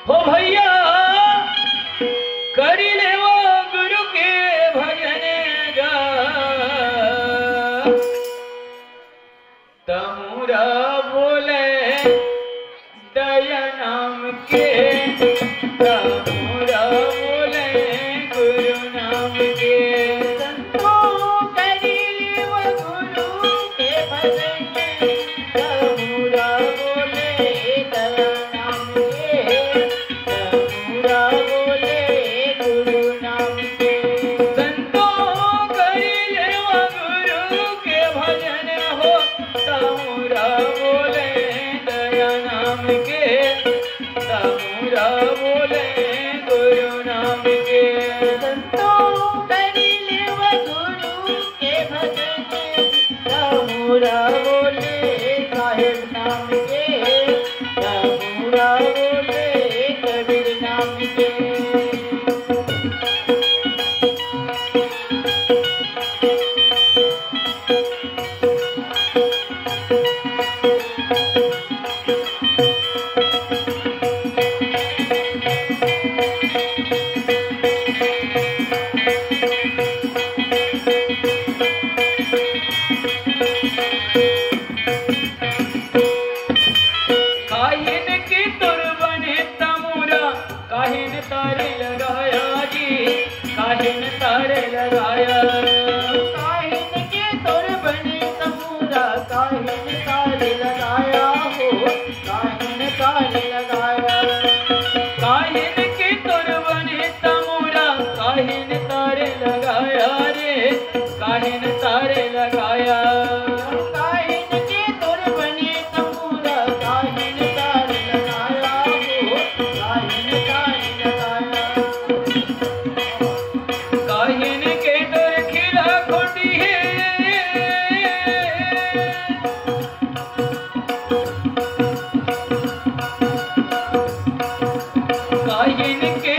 हो भैया करी ले वो गुरु के भजन गा तमुरा बोले दया नाम के तमुरा बोले गुरु नाम के संतों करी ले वो गुरु के भजन तमुरा बोले दया नाम के तमुरा बोले गुरु नाम के संतों करी ले वो गुरु के भजन हो तमुरा बोले दया नाम के तमुरा बोले गुरु नाम के संतों करी ले वो गुरु के भजन तमुरा बोले साहिब नाम के तमुरा बोले कबीर नाम के काहिन की तुर बने तमुरा काहिन तारे लगाया जी काहिन तारे लगाया काहिन के तोर बने तमुरा काहिन तारे लगाया हो काहिन तारे लगाया काहिन की तुर बने तमुरा काहिन तारे लगाया रे काहिन तारे लगाया काहिन के तोर बने तमुरा काहिन तारे लगाया हो काहिन तारे लगाया काहिन के तुर खिला खोटी है काहिन के